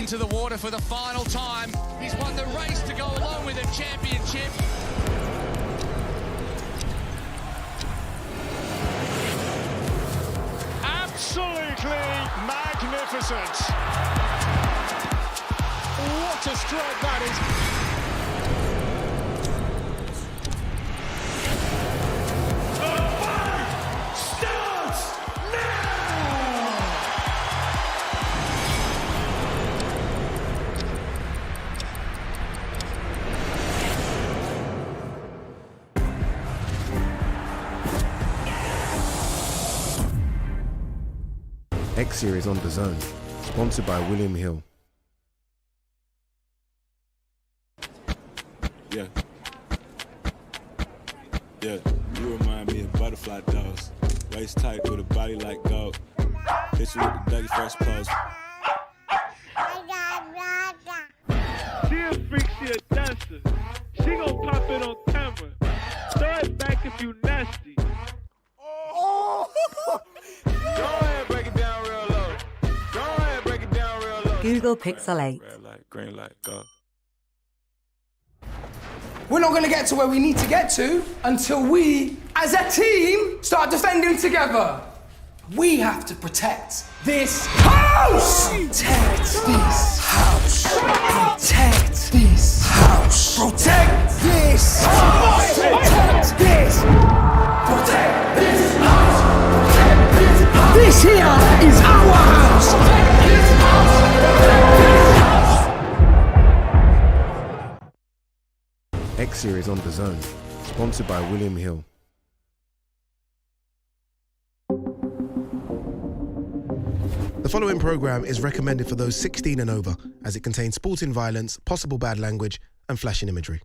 into the water for the final time. He's won the race to go along with a championship. Absolutely magnificent. What a stroke that is. X-Series on DAZN, sponsored by William Hill. Yeah. Yeah, you remind me of butterfly dolls. Waist tight with a body like gold. Hit you with the Dougie Fresh pose. She a freak, she a dancer. She gon' pop it on camera. Throw it back if you nasty. Oh! Go ahead, break it down real low. Go ahead, break it down real low. Google Pixel 8. Red light, green light, go. We're not going to get to where we need to get to until we, as a team, start defending together. We have to protect this house! Protect this house! Protect this house! Protect this house! Protect this! Protect this house! Protect this house! This here is our house! Protect this house! Protect this house! X-Series on DAZN, sponsored by William Hill. The following programme is recommended for those 16 and over, as it contains sporting violence, possible bad language, and flashing imagery.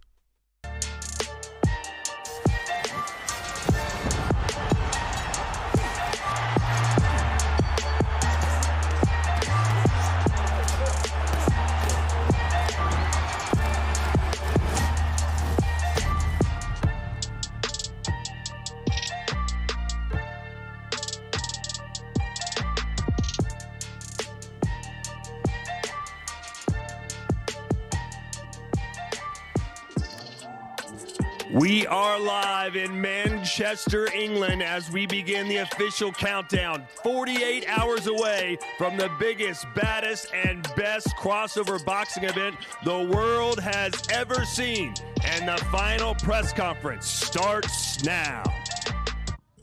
We are live in Manchester, England, as we begin the official countdown. 48 hours away from the biggest, baddest, and best crossover boxing event the world has ever seen. And the final press conference starts now.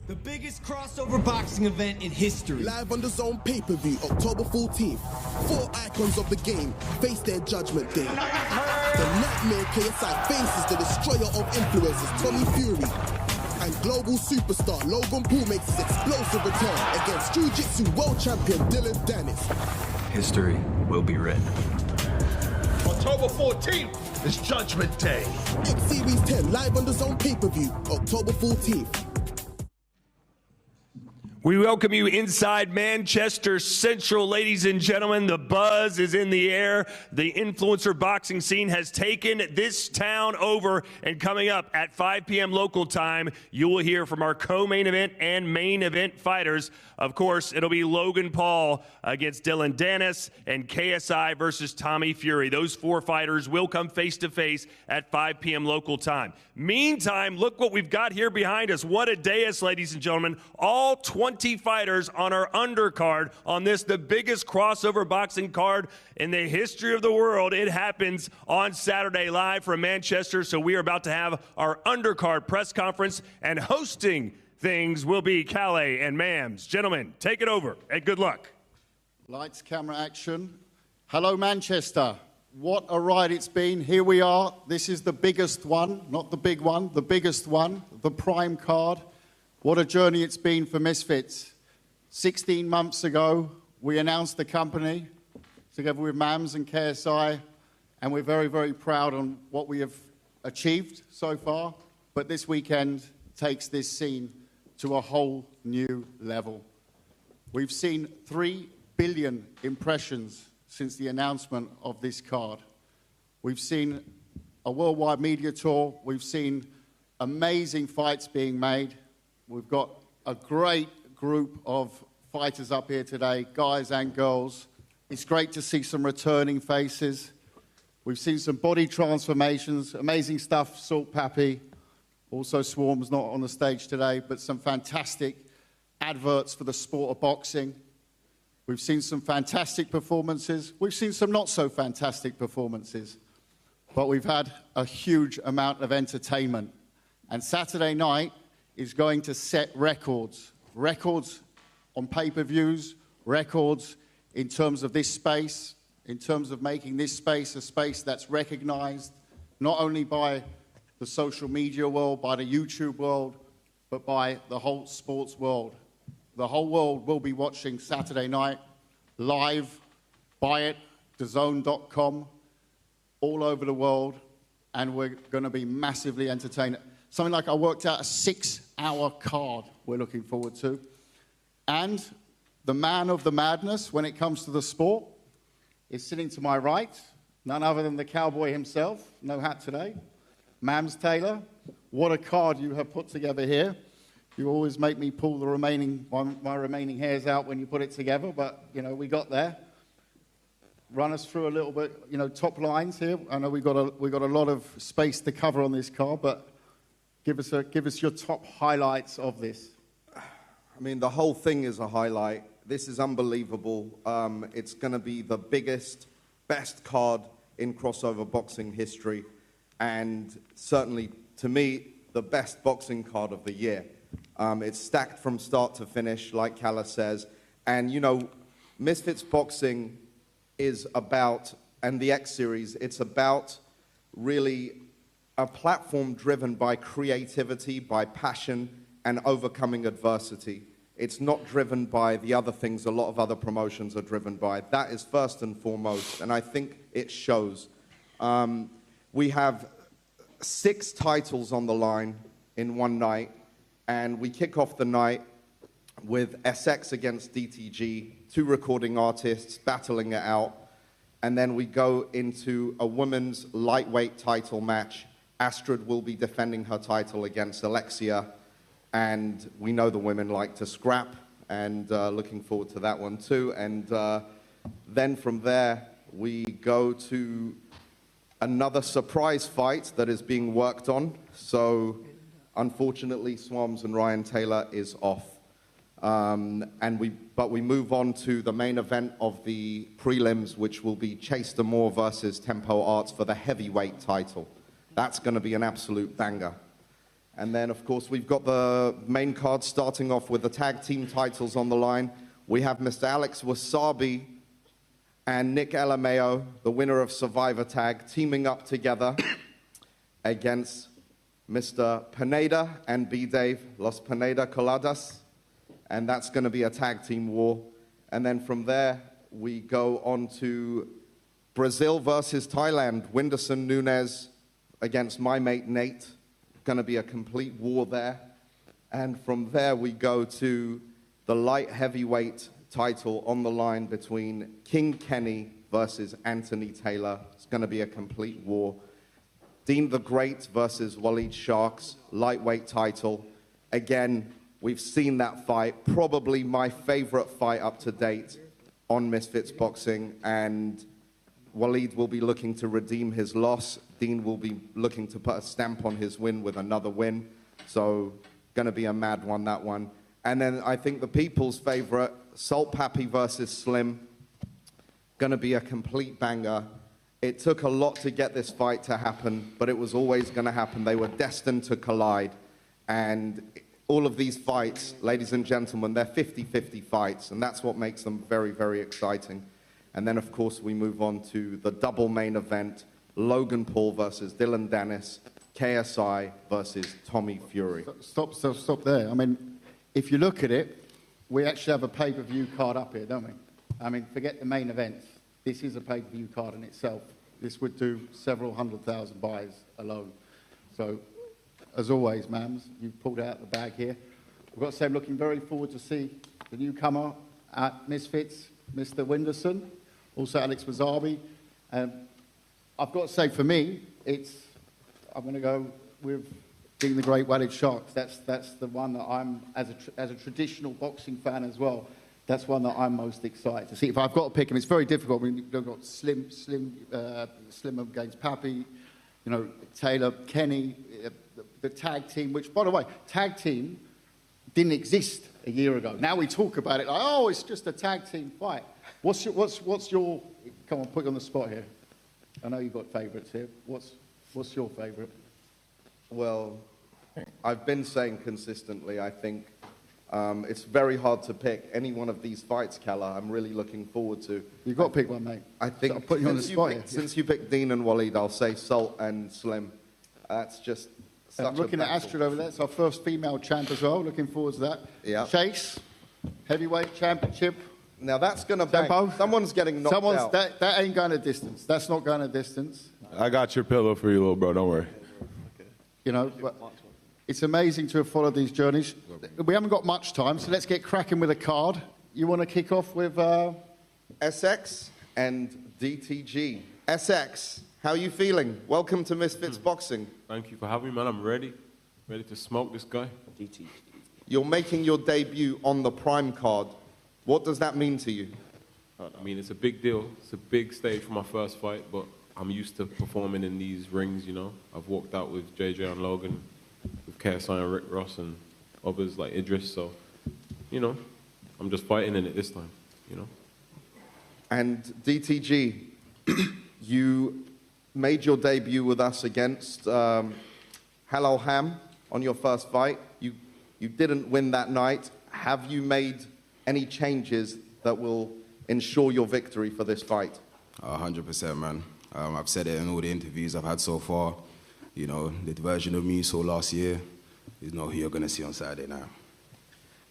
The biggest crossover boxing event in history. Live on DAZN pay-per-view, October 14th. 4 icons of the game face their judgment day. The Nightmare KSI faces the destroyer of influencers, Tommy Fury. And global superstar Logan Paul makes his explosive return against Jiu-Jitsu world champion Dillon Danis. History will be written. October 14th is Judgment Day. X Series 10 live on DAZN pay-per-view, October 14th. We welcome you inside Manchester Central, ladies and gentlemen. The buzz is in the air. The influencer boxing scene has taken this town over, and coming up at 5 p.m. local time, you will hear from our co-main event and main event fighters. Of course, it'll be Logan Paul against Dillon Danis and KSI versus Tommy Fury. Those 4 fighters will come face-to-face at 5 p.m. local time. Meantime, look what we've got here behind us. What a dais, ladies and gentlemen. All 20 fighters on our undercard on this, the biggest crossover boxing card in the history of the world. It happens on Saturday live from Manchester, so we are about to have our undercard press conference, and hosting things will be Calais and Mams. Gentlemen, take it over, and good luck. Lights, camera, action. Hello, Manchester. What a ride it's been. Here we are. This is the biggest one, not the big one, the biggest one, the prime card. What a journey it's been for Misfits. 16 months ago, we announced the company together with Mams and KSI, and we're very, very proud on what we have achieved so far. But this weekend takes this scene to a whole new level. We've seen 3 billion impressions since the announcement of this card. We've seen a worldwide media tour. We've seen amazing fights being made. We've got a great group of fighters up here today, guys and girls. It's great to see some returning faces. We've seen some body transformations, amazing stuff, Salt Papi. Also Swarm's not on the stage today, but some fantastic adverts for the sport of boxing. We've seen some fantastic performances. We've seen some not so fantastic performances. But we've had a huge amount of entertainment. And Saturday night is going to set records. Records on pay-per-views, records in terms of this space, in terms of making this space a space that's recognized not only by the social media world, by the YouTube world, but by the whole sports world. The whole world will be watching Saturday night live. Buy it, DAZN.com, all over the world, and we're going to be massively entertained. Something like I worked out a 6-hour card we're looking forward to. And the man of the madness when it comes to the sport is sitting to my right, none other than the cowboy himself, no hat today, Mams Taylor. What a card you have put together here. You always make me pull the my remaining hairs out when you put it together, but, you know, we got there. Run us through a little bit, you know, top lines here. I know we got a lot of space to cover on this card, but give us your top highlights of this. I mean, the whole thing is a highlight. This is unbelievable. It's going to be the biggest, best card in crossover boxing history, and certainly, to me, the best boxing card of the year. It's stacked from start to finish, like Kala says. And, you know, Misfits Boxing is about, and the X Series, it's about really a platform driven by creativity, by passion, and overcoming adversity. It's not driven by the other things a lot of other promotions are driven by. That is first and foremost, and I think it shows. We have 6 titles on the line in one night, and we kick off the night with SX against DTG, 2 recording artists battling it out, and then we go into a women's lightweight title match. Astrid will be defending her title against Alexia, and we know the women like to scrap, and looking forward to that one too. And then from there, we go to another surprise fight that is being worked on. So unfortunately, Swams and Ryan Taylor is off. But we move on to the main event of the prelims, which will be Chase DeMoor versus Tempo Arts for the heavyweight title. That's going to be an absolute banger. And then, of course, we've got the main card starting off with the tag team titles on the line. We have Mr. Alex Wasabi and Nick Elameo, the winner of Survivor Tag, teaming up together against Mr. Pineda and B-Dave, Los Pineda Coladas. And that's going to be a tag team war. And then from there, we go on to Brazil versus Thailand. Winderson Nunes against my mate Nate. Going to be a complete war there. And from there, we go to the light heavyweight title on the line between King Kenny versus Anthony Taylor. It's going to be a complete war. Deen the Great versus Walid Sharks, lightweight title. Again, we've seen that fight, probably my favorite fight up to date on Misfits Boxing, and Walid will be looking to redeem his loss. Deen will be looking to put a stamp on his win with another win. So, going to be a mad one, that one. And then I think the people's favorite, Salt Papi versus Slim, going to be a complete banger. It took a lot to get this fight to happen, but it was always going to happen. They were destined to collide. And all of these fights, ladies and gentlemen, they're 50-50 fights, and that's what makes them very, very exciting. And then, of course, we move on to the double main event, Logan Paul versus Dylan Dennis, KSI versus Tommy Fury. Stop there. I mean, if you look at it, we actually have a pay-per-view card up here, don't we? I mean, forget the main events. This is a pay-per-view card in itself. This would do several 100,000 buys alone. So, as always, Mams, you've pulled out the bag here. I've got to say, I'm looking very forward to see the newcomer at Misfits, Mr. Winderson, also Alex Wasabi. I've got to say, for me, I'm going to go with Deen the Great Walid Sharks. That's the one that I'm, as a traditional boxing fan as well, That's one that I'm most excited to see. If I've got to pick him, it's very difficult. I mean, you've got Slim against Papi, you know, Taylor, Kenny, the tag team, which, by the way, tag team didn't exist a year ago. Now we talk about it like, oh, it's just a tag team fight. What's your, come on, put you on the spot here. I know you've got favourites here. What's your favourite? Well, I've been saying consistently, I think it's very hard to pick any one of these fights, Kalla. I'm really looking forward to. You've got to pick one, mate. I think I'll put you on the spot here. Since you picked Deen and Walid, I'll say Salt and Slim. That's just such I'm looking at Astrid over there. It's our first female champ as well. Looking forward to that. Yeah. Chase, heavyweight championship. Now that's going to bang. Someone's getting knocked out. That ain't going a distance. That's not going a distance. I got your pillow for you, little bro. Don't worry. You know, it's amazing to have followed these journeys. We haven't got much time, so let's get cracking with a card. You want to kick off with SX and DTG. SX, how are you feeling? Welcome to Misfits Boxing. Thank you for having me, man. I'm ready to smoke this guy. DTG. You're making your debut on the Prime card. What does that mean to you? I mean, it's a big deal. It's a big stage for my first fight, but I'm used to performing in these rings, you know. I've walked out with JJ and Logan, with KSI and Rick Ross and others like Idris, so, you know, I'm just fighting in it this time, you know. And DTG, you made your debut with us against Halal Ham on your first fight. You didn't win that night. Have you made any changes that will ensure your victory for this fight? 100%, man. I've said it in all the interviews I've had so far. You know, the version of me you saw last year is not who you're going to see on Saturday now.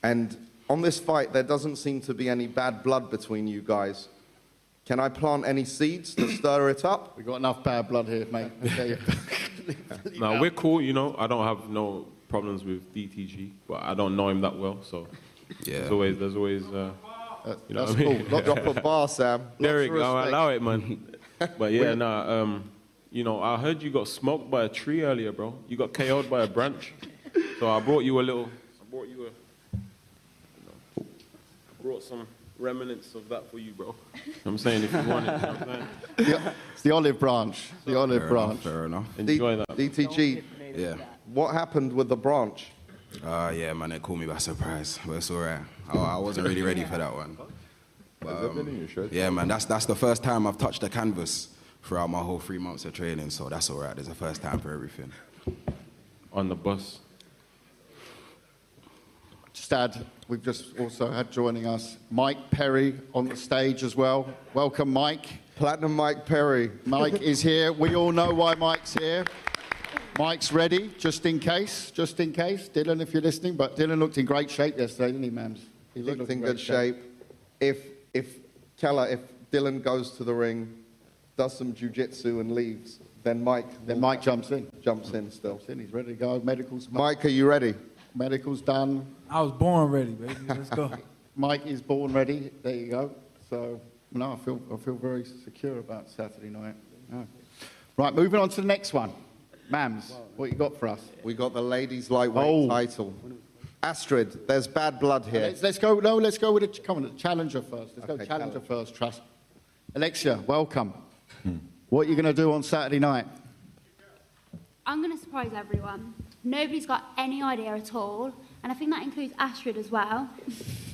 And on this fight, there doesn't seem to be any bad blood between you guys. Can I plant any seeds to stir it up? We've got enough bad blood here, mate. Okay. No, we're cool, you know. I don't have no problems with DTG, but I don't know him that well, so yeah. There's always you know that's what I mean? Cool. Drop a bar, Sam. Derek, I'll allow it, man. But yeah, nah, you know, I heard you got smoked by a tree earlier, bro. You got KO'd by a branch. So I brought you brought some remnants of that for you, bro. I'm saying if you want it, you know what I'm saying? It's the olive branch. The olive branch. Fair enough. Enjoy that. DTG, yeah. What happened with the branch? Yeah, man, they caught me by surprise, but it's all right. I wasn't really ready for that one. But, yeah, man, that's the first time I've touched a canvas throughout my whole 3 months of training, so that's all right. There's a first time for everything. On the bus. Stad, we've just also had joining us Mike Perry on the stage as well. Welcome, Mike. Platinum Mike Perry. Mike is here. We all know why Mike's here. Mike's ready, just in case. Dylan, if you're listening, but Dylan looked in great shape yesterday, didn't he, Mams? He looked in good shape. If Dylan goes to the ring, does some jiu-jitsu and leaves, then Mike jumps in. Jumps in still. He's ready to go. Medical's. Mike, are you ready? Medical's done. I was born ready, baby. Let's go. Mike is born ready. There you go. So, no, I feel very secure about Saturday night. Oh. Right, moving on to the next one. Mams, what you got for us? We got the ladies' lightweight title. Astrid, there's bad blood here. Let's go with the challenger first. Let's go challenger first, trust. Alexia, welcome. What are you going to do on Saturday night? I'm going to surprise everyone. Nobody's got any idea at all, and I think that includes Astrid as well.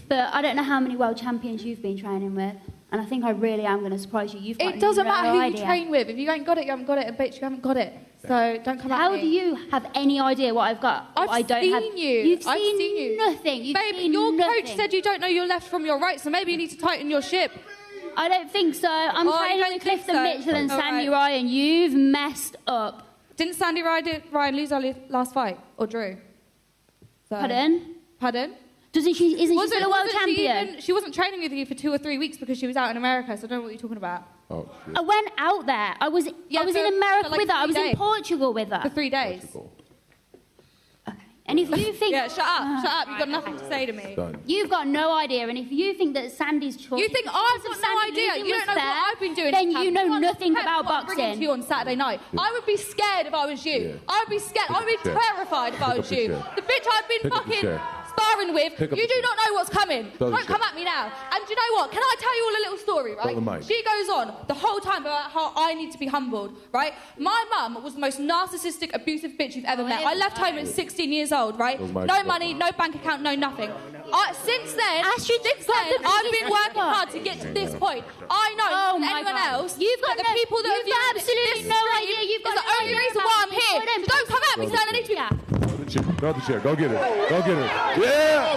But I don't know how many world champions you've been training with, and I think I really am going to surprise you. You've got it doesn't matter who idea. you train with. If you ain't got it, you haven't got it. And bitch, you haven't got it. So don't come at me. How do you have any idea what I've got? I've seen you. You've seen nothing. You've Babe, seen your nothing. coach said you don't know your left from your right, so maybe you need to tighten your ship. I don't think so. I'm training with Clifton Mitchell and Sandy Ryan. You've messed up. Didn't Sandy Ryan lose our last fight or drew? So. Pardon? Isn't she still a world champion? She wasn't training with you for 2 or 3 weeks because she was out in America, so I don't know what you're talking about. Oh, shit. I went out there. I was in America with her. I was in Portugal with her. For 3 days. Okay. And if you think... Yeah, shut up. You've got nothing to say to me. You've got no idea. And if you think that Sandy's choice... You think I've got no idea? You don't know what I've been doing. Then you know nothing about boxing. I'm bringing to you on Saturday night. I would be scared if I was you. I would be scared. I would be terrified if I was you. The bitch I've been fucking sparring with, Pick up you the do not know what's coming. Throw the Don't come at me now. And do you know what? Can I tell you all a little story, right? Throw the mic. She goes on the whole time about how I need to be humbled, right? My mum was the most narcissistic, abusive bitch you've ever met. I left home at 16 years old, right? No money, no bank account, no nothing. Since then, I've been working hard to get to this point. I know more than anyone else. You've got the people that have absolutely no idea. You've got the only reason why I'm here. So don't come at me saying I need to be. Go the chair. Go get it. Go get it. Yeah!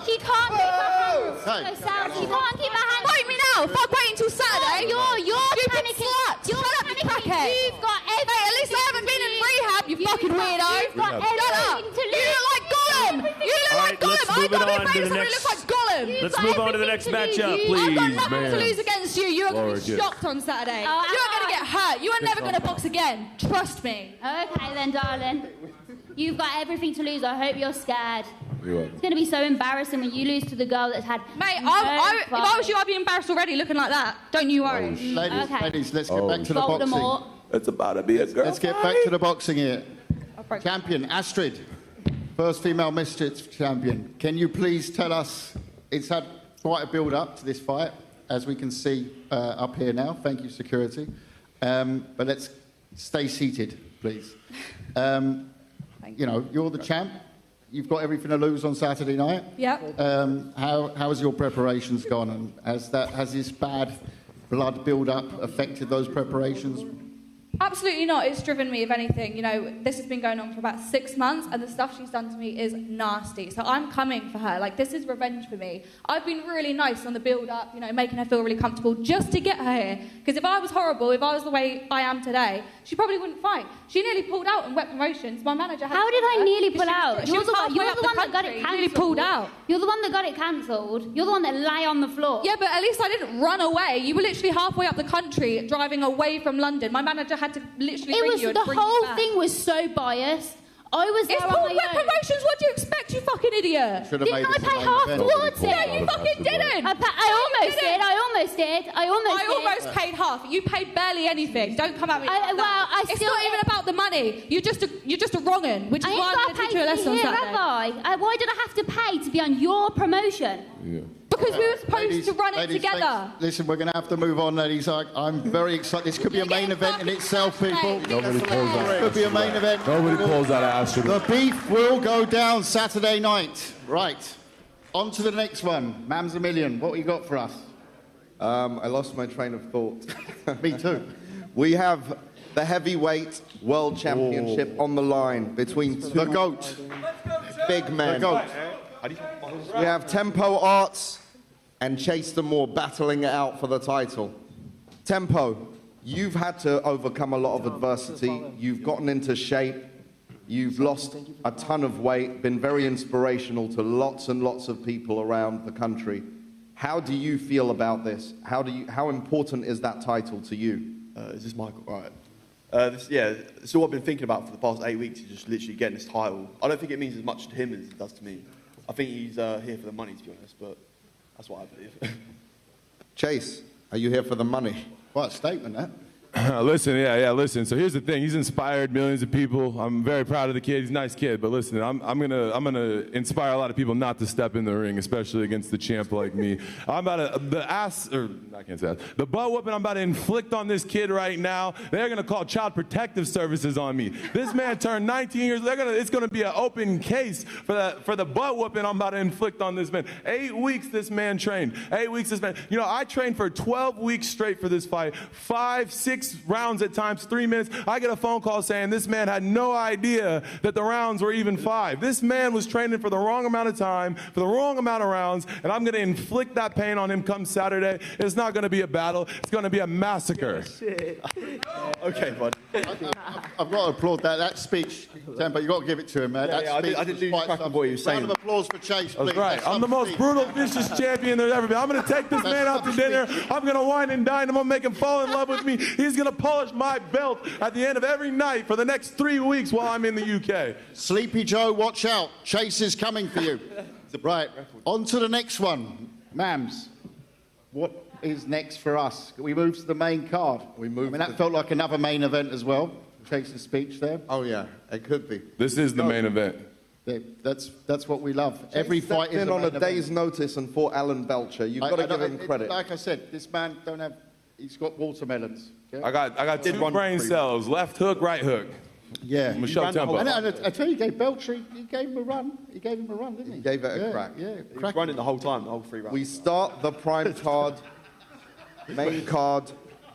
She can't keep her hands. She can't keep her hands. Fight me now. Fuck waiting till Saturday. You're panicking. You're panicking. You've got everything. At least I haven't been in rehab, you fucking weirdo. You've got everything to lose. You look like Gollum. You look like Gollum. I got me friends that look like Gollum. Let's move on to the next matchup, please. I've got nothing to lose against you. You're going to be shocked on Saturday. You're going to get hurt. You are never going to box again. Trust me. Okay then, darling. You've got everything to lose. I hope you're scared. It's going to be so embarrassing when you lose to the girl that's had. Mate, if I was you, I'd be embarrassed already looking like that. Don't you worry. Ladies, let's get back to the boxing. It's about to be a girl. Let's get back to the boxing here. Champion, Astrid. First female Misfits champion. Can you please tell us, it's had quite a build-up to this fight, as we can see up here now. Thank you, security. But let's stay seated, please. You know, you're the champ. You've got everything to lose on Saturday night. Yep. How has your preparations gone? And has this bad blood build-up affected those preparations? Absolutely not. It's driven me, if anything. You know, this has been going on for about 6 months, and the stuff she's done to me is nasty. So I'm coming for her. Like, this is revenge for me. I've been really nice on the build-up, you know, making her feel really comfortable just to get her here. Because if I was horrible, if I was the way I am today, she probably wouldn't fight. She nearly pulled out in Wett Promotions. My manager had. How did I nearly pull out? You're the one that got it cancelled. Nearly pulled out. You're the one that got it cancelled. You're the one that lay on the floor. Yeah, but at least I didn't run away. You were literally halfway up the country driving away from London. My manager had to literally bring you and bring you back. The whole thing was so biased. I was there it's on called my Wett own. Promotions. What do you expect, you fucking idiot? Didn't I pay half towards it? No, you fucking didn't. I almost did. I almost paid half. You paid barely anything. Don't come at me. It's not even about the money. You're just a wrong un, which is why I'm going to teach you a lesson on Saturday. Why did I have to pay to be on your promotion? Yeah. Because we were supposed to run it together. Listen, we're going to have to move on, ladies. I'm very excited. This could be a main event in itself, people. Nobody pulls out. This could be a main event. Nobody pulls out of Astrid. The beef will go down Saturday night. Right. On to the next one. Mams a Million, what you got for us? I lost my train of thought. Me too. We have the heavyweight world championship on the line between two the GOAT. Big men. The GOAT. We have Tempo Arts and Chase DeMoor battling it out for the title. Tempo, you've had to overcome a lot of adversity. You've gotten into shape. You've lost a ton of weight, been very inspirational to lots and lots of people around the country. How do you feel about this? How important is that title to you? Is this Michael? All right. This is all I've been thinking about for the past 8 weeks, is just literally getting this title. I don't think it means as much to him as it does to me. I think he's here for the money, to be honest, but that's what I believe. Chase, are you here for the money? What a statement, that. Listen, listen. So here's the thing. He's inspired millions of people. I'm very proud of the kid. He's a nice kid. But listen, I'm gonna inspire a lot of people not to step in the ring, especially against the champ like me. I'm about to the butt whooping I'm about to inflict on this kid right now. They're gonna call Child Protective Services on me. This man turned 19 years. It's gonna be an open case for the butt whooping I'm about to inflict on this man. 8 weeks this man trained. 8 weeks this man. You know, I trained for 12 weeks straight for this fight. 5, 6 rounds at times, 3 minutes. I get a phone call saying this man had no idea that the rounds were even 5. This man was training for the wrong amount of time, for the wrong amount of rounds, and I'm going to inflict that pain on him come Saturday. It's not going to be a battle. It's going to be a massacre. Okay, bud. I've got to applaud that speech, Tempo. You've got to give it to him, man. I did lose track of what you were saying. Round of applause for Chase, please. That's right. I'm the most brutal, vicious champion there's ever been. I'm going to take this man out to dinner. I'm going to wine and dine him. I'm going to make him fall in love with me. He's going to polish my belt at the end of every night for the next 3 weeks while I'm in the UK. Sleepy Joe, watch out. Chase is coming for you. Right, on to the next one. Mams, what is next for us? We move to the main card. That felt like another main event as well. Shakespeare's speech there. Oh yeah, it could be. This is the main event. That's what we love. Every fight is in a on a main day's event. notice and fought Alan Belcher. You've got to give him credit. Like I said, this man don't have. He's got watermelons. Okay? I got two brain cells, left hook, right hook. Yeah. Michelle Tempo. And I tell you, he gave Belcher, he gave him a run. He gave him a run, didn't he? He gave it a crack. Yeah, He was running the whole time, the whole 3 rounds. We start the prime card, main card,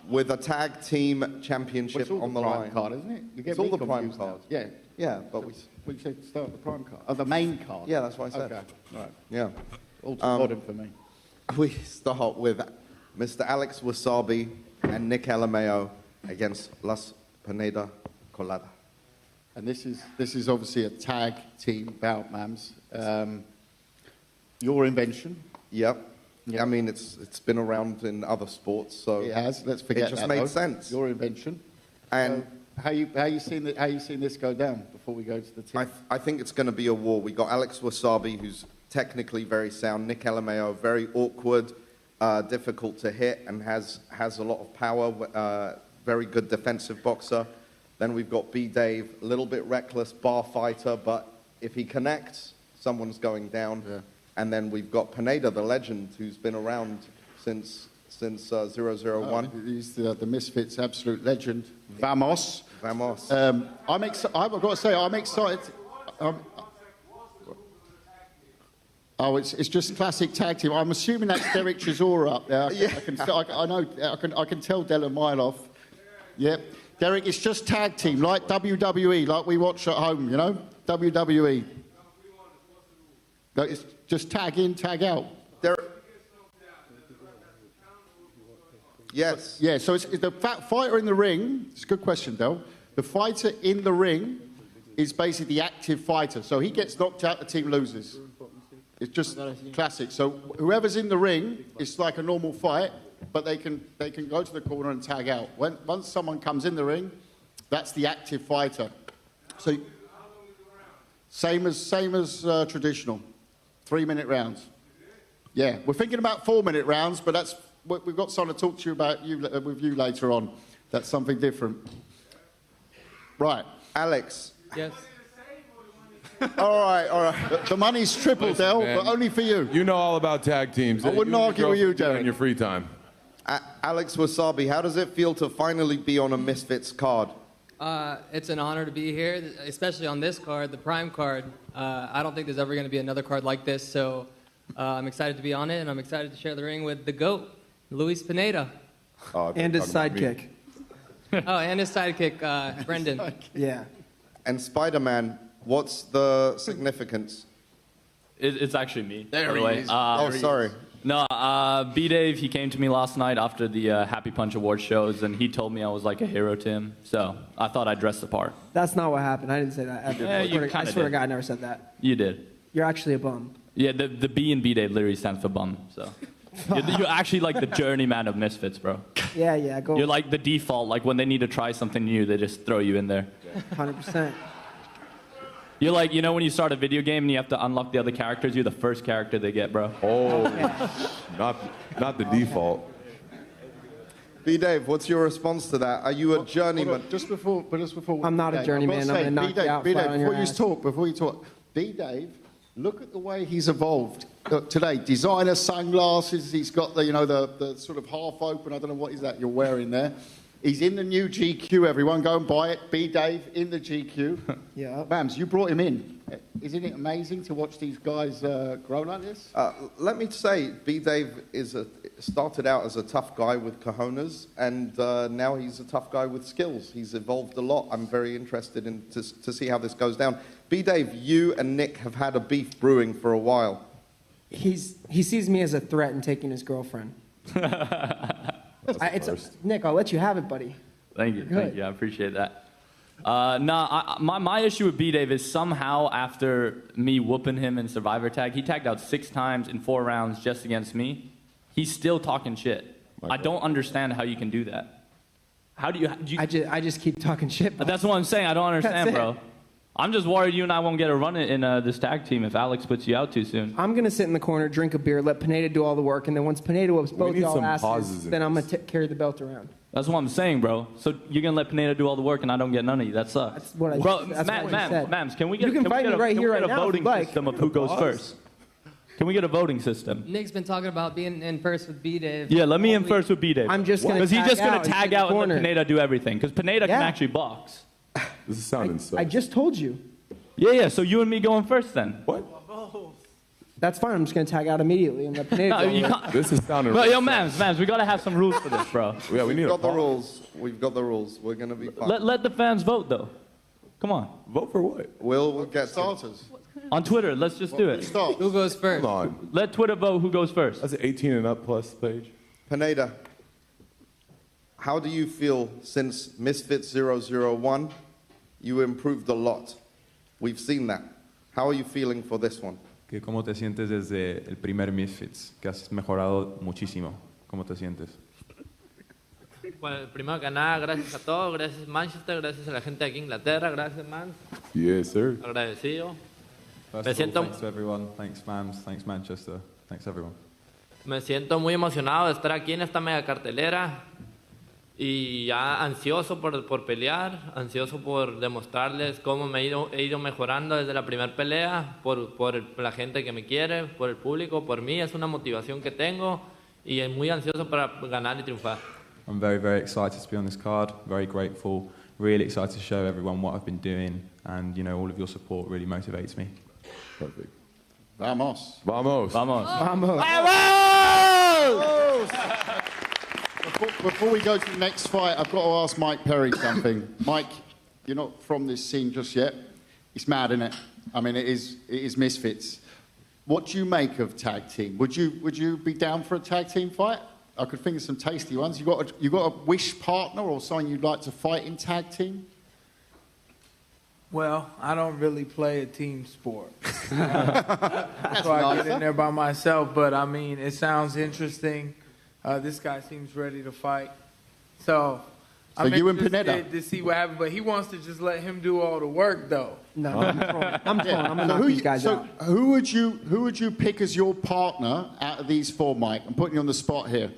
with a tag team championship on the line. Card, isn't it? You get It's all me the prime confused now. card. Yeah. Yeah, but we said start the prime card. Oh, the main card. Yeah, that's what I said. Okay. Right. Yeah. All too modern for me. We start with Mr. Alex Wasabi and Nick Alameo against Las Pineda Colada. And this is obviously a tag team bout, Mams. Your invention. Yep. I mean, it's been around in other sports, so it has. Let's forget it just that, made though. sense. Your invention. And how you seen this go down before we go to the team? I think it's going to be a war. We got Alex Wasabi, who's technically very sound. Nick Alameo, very awkward, difficult to hit, and has a lot of power. Very good defensive boxer. Then we've got B. Dave, a little bit reckless, bar fighter, but if he connects, someone's going down. Yeah. And then we've got Pineda, the legend, who's been around since 001. He's the Misfits' absolute legend. Vamos. Vamos. I've got to say, I'm excited. It's just classic tag team. I'm assuming that's Derek Chisora up there. I can tell Del a mile off. Yep. Derek, it's just tag team, like WWE, like we watch at home, you know? WWE. It's just tag in, tag out. Derek. Yes. Yeah, so it's the fighter in the ring. It's a good question, Del. The fighter in the ring is basically the active fighter. So he gets knocked out, the team loses. It's just classic. So whoever's in the ring, it's like a normal fight, but they can go to the corner and tag out. Once someone comes in the ring, that's the active fighter. So same as traditional, 3-minute rounds. Yeah, we're thinking about 4-minute rounds, but we've got something to talk to you about with you later on. That's something different. Right, Alex. Yes. all right. The money's tripled, Del, but only for you. You know all about tag teams. I wouldn't argue with you, Derek. In your free time. Alex Wasabi, how does it feel to finally be on a Misfits card? It's an honor to be here, especially on this card, the Prime card. I don't think there's ever going to be another card like this, so I'm excited to be on it, and I'm excited to share the ring with the GOAT, Luis Pineda. And his sidekick. And his sidekick, Brendan. Yeah. And Spider-Man, what's the significance? It's actually me. There he is. Sorry. No, B-Dave, he came to me last night after the Happy Punch Award shows, and he told me I was like a hero to him, so I thought I'd dress the part. That's not what happened. I didn't say that ever. Yeah, I swear to God, I never said that. You did. You're actually a bum. Yeah, the B in B-Dave literally stands for bum, so. You're actually like the journeyman of Misfits, bro. Yeah, go. You're like the default, like when they need to try something new, they just throw you in there. 100%. You're like, you know when you start a video game and you have to unlock the other characters, you're the first character they get, bro. Oh, not the default. B-Dave, what's your response to that? Are you a journeyman? Just before. I'm not a journeyman. I'm going to knock you out flat on your ass. Before you talk, B-Dave, look at the way he's evolved today. Designer sunglasses. He's got the sort of half open. I don't know what is that you're wearing there. He's in the new GQ, everyone. Go and buy it. B-Dave in the GQ. Yeah. Bams, you brought him in. Isn't it amazing to watch these guys grow like this? Let me say, B-Dave started out as a tough guy with cojones, and now he's a tough guy with skills. He's evolved a lot. I'm very interested to see how this goes down. B-Dave, you and Nick have had a beef brewing for a while. He sees me as a threat in taking his girlfriend. Nick, I'll let you have it, buddy. Thank you. I appreciate that. My issue with B-Dave is somehow after me whooping him in Survivor Tag, he tagged out 6 times in 4 rounds just against me. He's still talking shit. I don't understand how you can do that. How do you? I just keep talking shit. That's what I'm saying. I don't understand, bro. I'm just worried you and I won't get a run in this tag team if Alex puts you out too soon. I'm going to sit in the corner, drink a beer, let Pineda do all the work, and then once Pineda whoops both y'all asses, then I'm going to carry the belt around. That's what I'm saying, bro. So you're going to let Pineda do all the work and I don't get none of you. That sucks. That's what I bro, that's what I said. Mams, can we get, You can fight me right here, right a now, voting if you'd like. system of who goes first? Can we get a voting system? Nick's been talking about being in first with B-Dave. Yeah, let me in first with B-Dave. I'm just going to Because he's just going out to and tag sit in the out and corner. let Pineda do everything. Because Pineda can Yeah. actually box. This is sounding so. I just told you. Yeah, so you and me going first then. What? That's fine. I'm just going to tag out immediately and let Pineda No, go. you can't. This is sounding. But yo, Mams, we got to have some rules for this, bro. Yeah, we need We've got a the rules. We've got the rules. We're going to be fine. Let the fans vote, though. Come on. Vote for what? We'll get starters. On Twitter, let's just do it. Start. Who goes first? Hold on. Let Twitter vote who goes first. That's an 18 and up plus page. Pineda, how do you feel since Misfits 001? You improved a lot. We've seen that. How are you feeling for this one? ¿Cómo te sientes desde el primer Misfits? Que has mejorado muchísimo. ¿Cómo te sientes? Bueno, primero que nada, gracias a todos, gracias Manchester, gracias a la gente de aquí en Inglaterra, gracias man, Yes, sir. agradecido. First Me of all, siento, thanks to everyone. Thanks, Mams. Thanks, Manchester. Thanks, everyone. me siento muy emocionado de estar aquí en esta mega cartelera y ya ansioso por pelear, ansioso por demostrarles cómo he ido mejorando desde la primera pelea, por la gente que me quiere, por el público, por mí, es una motivación que tengo y muy ansioso para ganar y triunfar. I'm very, very excited to be on this card. Very grateful. Really excited to show everyone what I've been doing, and you know, all of your support really motivates me. Perfect. Vamos. Vamos. Vamos. Vamos. Before we go to the next fight, I've got to ask Mike Perry something. Mike, you're not from this scene just yet. It's mad, isn't it? I mean, it is Misfits. What do you make of tag team? Would you be down for a tag team fight? I could think of some tasty ones. You got a wish partner or someone you'd like to fight in tag team? Well, I don't really play a team sport. So I get in there by myself, but I mean, it sounds interesting. This guy seems ready to fight. So I'm you and interested Pineda? to see what happens, but he wants to just let him do all the work, though. No, I'm going to knock these guys out. Who would you pick as your partner out of these four, Mike? I'm putting you on the spot here.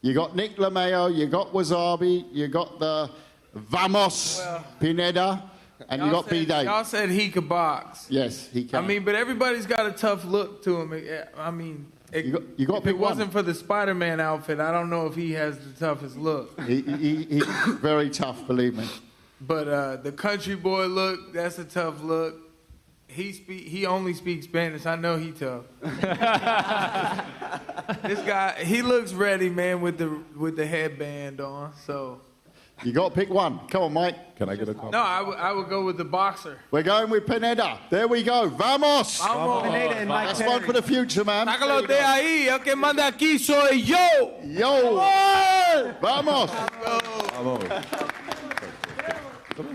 You got Nick LeMayo, you got Wasabi, you got the Vamos Pineda, and you got B-Day. Y'all said he could box. Yes, he can. I mean, but everybody's got a tough look to him. I mean, you got to if pick it wasn't for the Spider-Man outfit, I don't know if he has the toughest look. He's very tough, believe me. But the country boy look, that's a tough look. He only speaks Spanish. I know he tough. This guy, he looks ready, man, with the headband on. So you got to pick one. Come on, Mike. Can I get a call? no, I would go with the boxer. We're going with Pineda. There we go. Vamos. Vamos. Pineda and Mike That's one for the future, man. Sácalo de ahí. El que manda aquí soy yo. Yo. Vamos. Vamos.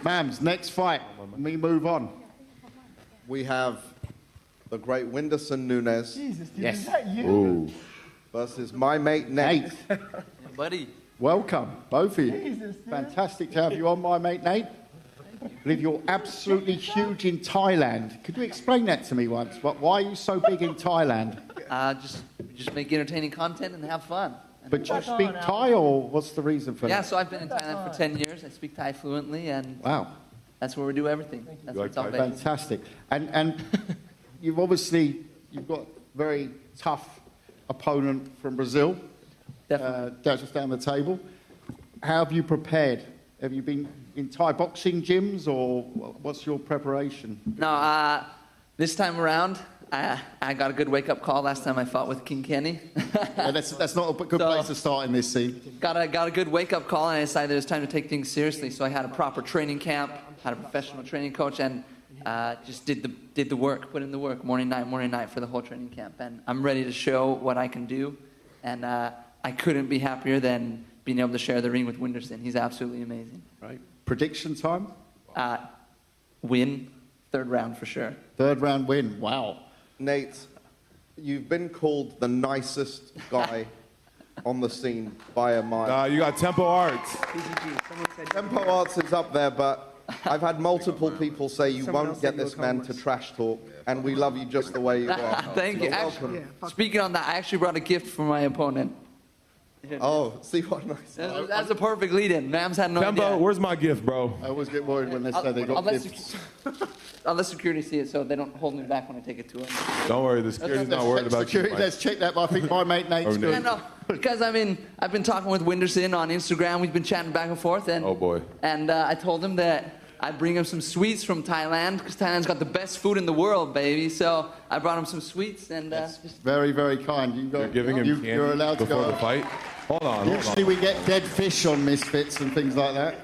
Mams, next fight. We move on. We have the great Winderson Nunes. Jesus, dude, is yes. that you? Ooh. Versus my mate Nate. Buddy. Welcome, both of you. Fantastic to have you on, my mate Nate. I believe you're absolutely huge in Thailand. Could you explain that to me once? Why are you so big in Thailand? Just make entertaining content and have fun. But you speak Thai, or what's the reason for Yeah, that? so I've been in Thailand for 10 years. I speak Thai fluently, and Wow. that's where we do everything. That's where it's all based. Fantastic. And you've got a very tough opponent from Brazil. That's just down the table. How have you prepared? Have you been in Thai boxing gyms, or what's your preparation? No, this time around, I got a good wake-up call last time I fought with King Kenny. Yeah, that's not a good place to start in this scene. Got a good wake-up call, and I decided it was time to take things seriously. So I had a proper training camp, had a professional training coach, and just did the work, put in the work, morning, night for the whole training camp. And I'm ready to show what I can do, and I couldn't be happier than being able to share the ring with Winderson. He's absolutely amazing. Right. Prediction time? Win, third round for sure. Third round win. Wow. Nate, you've been called the nicest guy on the scene by a mile. You got Tempo Arts. Tempo Arts is up there, but I've had multiple people say you won't get this man to trash talk, and we love you just the way you are. Thank you. Actually, speaking on that, I actually brought a gift for my opponent. Oh, see what nice. That's a perfect lead-in. Mams had no Tempo, idea. where's my gift, bro? I always get worried when they say they got gifts. I'll let security see it so they don't hold me back when I take it to them. Don't worry, the security's not worried about you. Let's check that, but I think my mate Nate's good. Yeah, no, because I mean, I've been talking with Winderson on Instagram. We've been chatting back and forth, and oh boy, and I told him that I'd bring him some sweets from Thailand because Thailand's got the best food in the world, baby. So I brought him some sweets, and just very, very kind. You're giving him candy you're allowed to before go. the fight. Hold on. Usually we get dead fish on Misfits and things like that.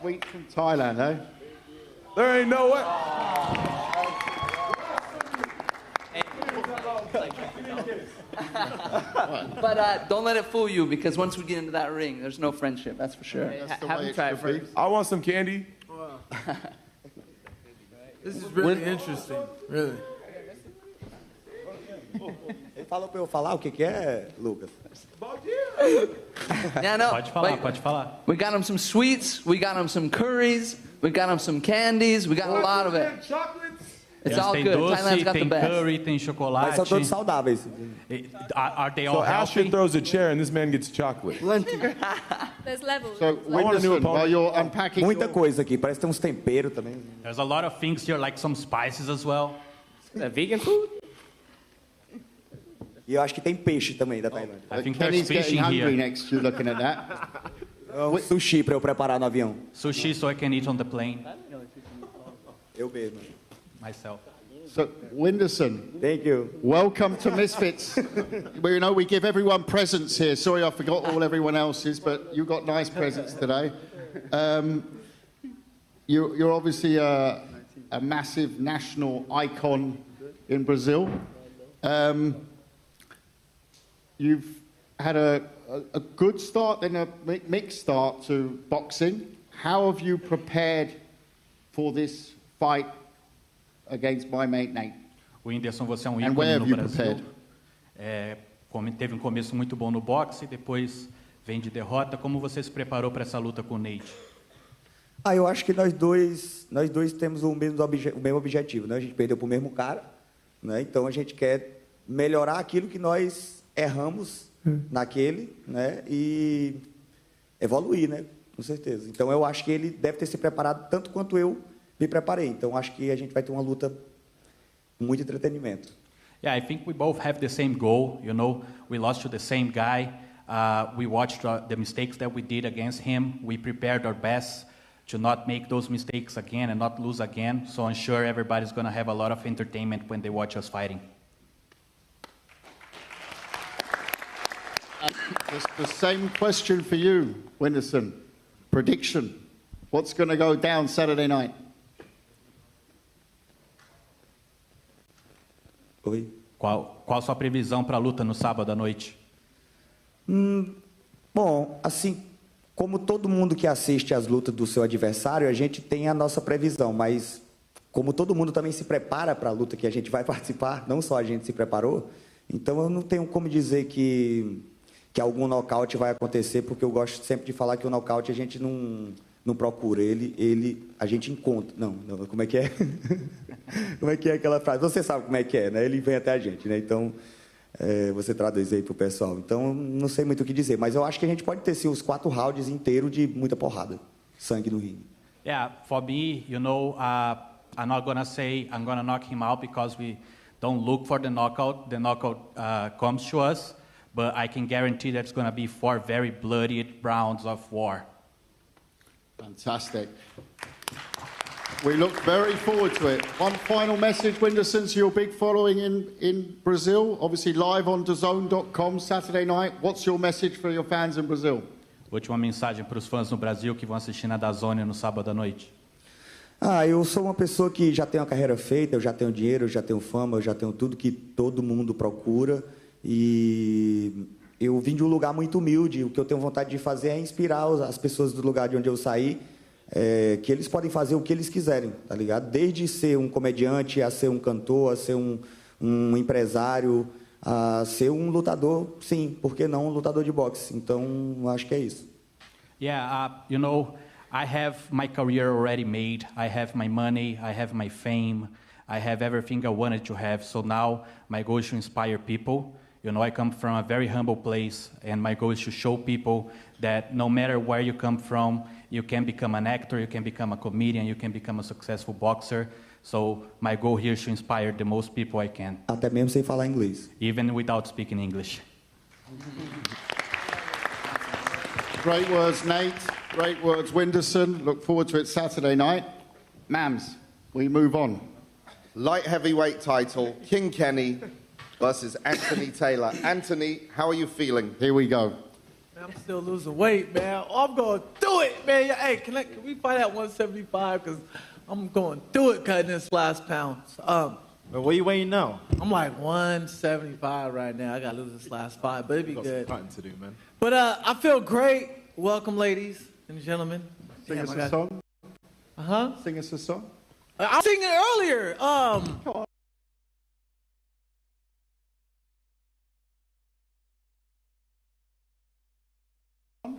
Sweet from Thailand, eh? There ain't no way. But don't let it fool you because once we get into that ring, there's no friendship. That's for sure. Haven't tried first. I want some candy. This is really interesting, really. Ele falou pra eu falar o que é, Lucas? Yeah, no. Pode falar. We got him some sweets. We got him some curries. We got him some candies. We got a lot of it. It's all tem good. doce, Thailand's got the tem best. curry, tem chocolate. Mas são todos saudáveis. Are they all So healthy? Astrid throws a chair and this man gets chocolate. There's levels. So, Winderson, while you're unpacking Muita coisa aqui, parece que tem uns temperos também. There's a lot of things here, like some spices as well. Vegan food? E eu acho que tem peixe também da Tailândia. I think Kenny's there's getting fishing hungry here. next to looking at that. Sushi para eu preparar no avião. Sushi so I can eat on the plane. Eu mesmo. Myself. So, Winderson. Thank you. Welcome to Misfits. We know we give everyone presents here. Sorry I forgot all everyone else's, but you got nice presents today. You're obviously a massive national icon in Brazil. You've had a good start, then a mixed start to boxing. How have you prepared for this fight against my mate Nate? Winderson, você é um And where ícone have no you Brasil. prepared? Teve um começo muito bom no boxe, depois vem de derrota. Como você se preparou para essa luta com o Nate? Eu acho que nós dois temos o mesmo objetivo, né? A gente perdeu para o mesmo cara, né? Então a gente quer melhorar aquilo que nós erramos naquele, né? E evoluir, né? Com certeza. Então eu acho que ele deve ter se preparado tanto quanto eu me preparei. Então acho que a gente vai ter uma luta com muito entretenimento. Yeah, I think we both have the same goal. You know, we lost to the same guy. We watched the mistakes that we did against him. We prepared our best to not make those mistakes again and not lose again. So I'm sure everybody's going to have a lot of entertainment when they watch us fighting. The same question for you, Winderson. Prediction. What's going to go down Saturday night? Oi? Qual a sua previsão para a luta no sábado à noite? Bom, assim, como todo mundo que assiste às lutas do seu adversário, a gente tem a nossa previsão, mas como todo mundo também se prepara para a luta que a gente vai participar, não só a gente se preparou, então eu não tenho como dizer que algum nocaute vai acontecer, porque eu gosto sempre de falar que o nocaute a gente não procura, a gente encontra. Não, como é que é? Como é que é aquela frase? Você sabe como é que é, né? Ele vem até a gente, né? Então, você traduz aí para o pessoal. Então, não sei muito o que dizer, mas eu acho que a gente pode ter, sim, os 4 rounds inteiros de muita porrada, sangue no ringue. Yeah, for me, you know, I'm not going to say I'm going to knock him out because we don't look for the knockout. The knockout comes to us, but I can guarantee that it's going to be 4 very bloody rounds of war. Fantastic. We look very forward to it. One final message, Winderson, to your big following in Brazil, obviously live on DAZN.com Saturday night. What's your message for your fans in Brazil? Última mensagem para os fãs no Brasil que vão assistir na DAZN no sábado à noite. Eu sou uma pessoa que já tem uma carreira feita, eu já tenho dinheiro, eu já tenho fama, eu já tenho tudo que todo mundo procura. E eu vim de um lugar muito humilde. O que eu tenho vontade de fazer é inspirar as pessoas do lugar de onde eu saí, que eles podem fazer o que eles quiserem, tá ligado? Desde ser um comediante, a ser um cantor, a ser um empresário, a ser um lutador, sim, por que não um lutador de boxe? Então, acho que é isso. Yeah, you know, I have my career already made. I have my money. I have my fame. I have everything I wanted to have. So now my goal is to inspire people. You know, I come from a very humble place, and my goal is to show people that no matter where you come from, you can become an actor, you can become a comedian, you can become a successful boxer. So my goal here is to inspire the most people I can. Até mesmo sem falar inglês. Even without speaking English. Great words, Nate. Great words, Winderson. Look forward to it Saturday night. Mams, we move on. Light heavyweight title, King Kenny versus Anthony Taylor. Anthony, how are you feeling? Here we go. Man, I'm still losing weight, man. I'm going to do it, man. Hey, can we fight at 175? Because I'm going to do it cutting this last pound. But what are you weighing now? I'm like 175 right now. I got to lose this last fight, but it'd be good. Got some cutting to do, man. But I feel great. Welcome, ladies and gentlemen. Sing us a song. Uh-huh. Sing us a song. I was singing earlier. All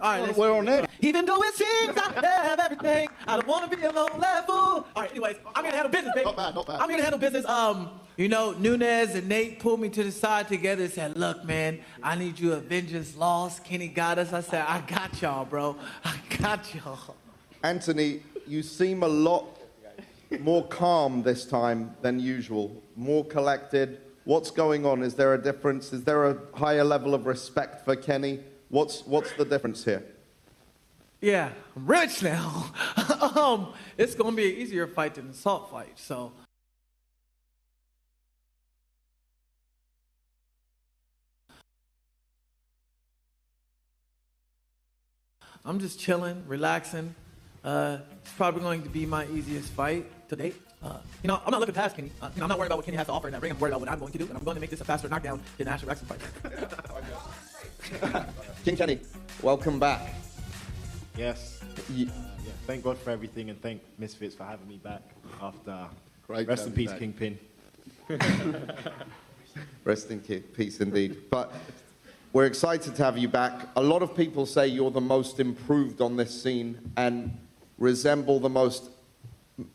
right, we're on it. Even though it seems I have everything, I don't want to be a low level. All right, anyways, I'm gonna handle business, baby. Not bad, not bad. I'm gonna handle business. You know, Nunez and Nate pulled me to the side together and said, "Look, man, I need you. Avengers lost. Kenny got us." I said, "I got y'all, bro. I got y'all." Anthony, you seem a lot more calm this time than usual, more collected. What's going on? Is there a difference? Is there a higher level of respect for Kenny? What's the difference here? Yeah, I'm rich now. It's gonna be an easier fight than the salt fight, so. I'm just chilling, relaxing. It's probably going to be my easiest fight to date. You know, I'm not looking past Kenny. I'm not worried about what Kenny has to offer in that ring. I'm worried about what I'm going to do, and I'm going to make this a faster knockdown than Astrid Rex's fight. King Kenny, welcome back. Yes. Yeah, thank God for everything, and thank Misfits for having me back after. Great. Rest in peace, Kingpin. Rest in peace, indeed. But we're excited to have you back. A lot of people say you're the most improved on this scene and resemble the most,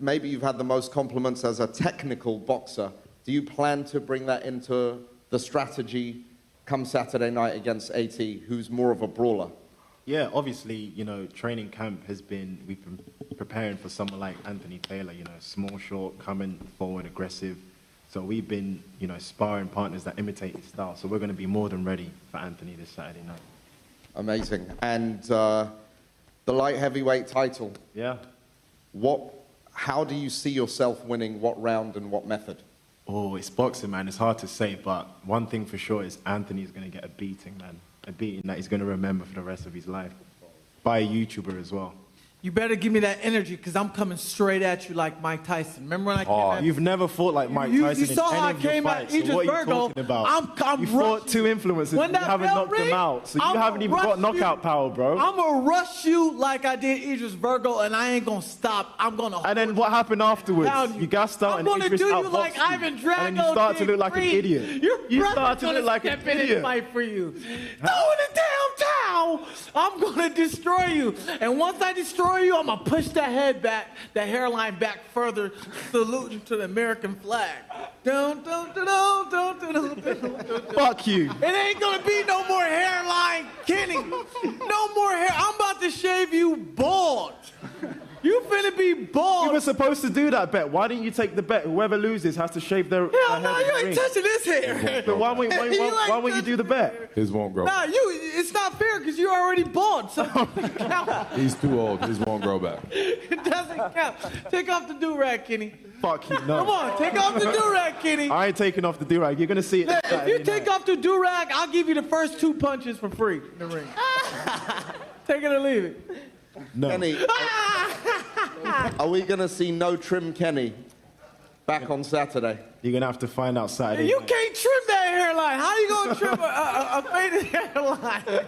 maybe you've had the most compliments as a technical boxer. Do you plan to bring that into the strategy come Saturday night against AT, who's more of a brawler? Yeah, obviously, you know, training camp we've been preparing for someone like Anthony Taylor, you know, small, short, coming forward, aggressive. So we've been, you know, sparring partners that imitate his style. So we're going to be more than ready for Anthony this Saturday night. Amazing. And the light heavyweight title. Yeah. How do you see yourself winning? What round and what method? Oh, it's boxing, man. It's hard to say, but one thing for sure is Anthony's going to get a beating, man. A beating that he's going to remember for the rest of his life. By a YouTuber as well. You better give me that energy, because I'm coming straight at you like Mike Tyson. Remember when I came at You've never fought like Mike Tyson you saw in how I any of your came at fights. So Idris what are you Virgo. talking about? You fought two influencers and you haven't knocked them out. So you haven't even got knockout power, bro. I'm going to rush you like I did Idris Virgo, and I ain't going to stop. I'm going to... And then what happened afterwards? You gassed out and Idris do you outboxed like you. Ivan Drago. And then you start to look like an idiot. You start to look like an idiot. Fight for you. Throw in the damn towel. I'm going to destroy you. And once I destroy you, I'm going to push that head back, that hairline back further, saluting to the American flag. Dun, dun, dun, dun, dun, dun, dun, dun, dun. Fuck you. It ain't going to be no more hairline, Kenny. No more hair. I'm about to shave you bald. You finna be bald. You were supposed to do that bet. Why didn't you take the bet? Whoever loses has to shave their Hell head no, in you the ain't ring. touching this hair. But why won't you do the bet? His won't grow. Nah, it's not fair because you're already bald. So He's too old. His won't grow back. it doesn't count. Take off the do-rag, Kenny. Fuck you, no. Come on, take off the do-rag, Kenny. I ain't taking off the do-rag. You're going to see it. If you take off the do-rag, I'll give you the first 2 punches for free in the ring. Take it or leave it. No. Kenny, are we going to see no trim Kenny back on Saturday? You're going to have to find out Saturday. You can't trim that hairline. How you going to trim a faded hairline?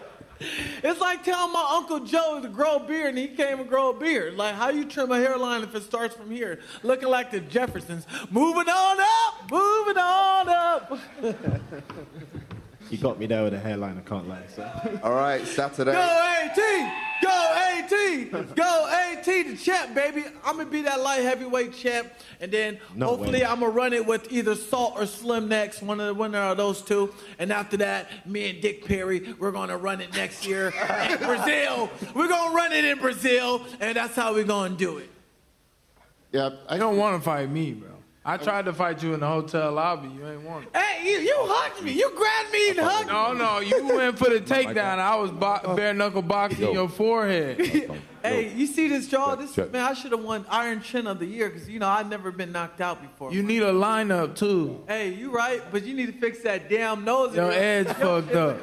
It's like telling my Uncle Joe to grow a beard and he can't even grow a beard. Like, how you trim a hairline if it starts from here? Looking like the Jeffersons. Moving on up, moving on up. You got me there with a hairline, I can't lie. So. All right, Saturday. Go AT! Go AT! Go AT! guaranteed the champ, baby. I'm gonna be that light heavyweight champ, and then hopefully way. I'm gonna run it with either Salt or Slim next, one of the winner of those two. And after that, me and Dick Perry, we're gonna run it next year in Brazil. We're gonna run it in Brazil, and that's how we're gonna do it. Yeah, You don't want to fight me, bro. I tried to fight you in the hotel lobby. You ain't want it. Hey, you hugged me. You grabbed me and hugged me. No, you went for the takedown. I was bare knuckle boxing your forehead. Hey, you see this, y'all? Man, I should have won Iron Chin of the Year because, I've never been knocked out before. You need a lineup, too. Hey, you right, but you need to fix that damn nose. Your edge fucked up.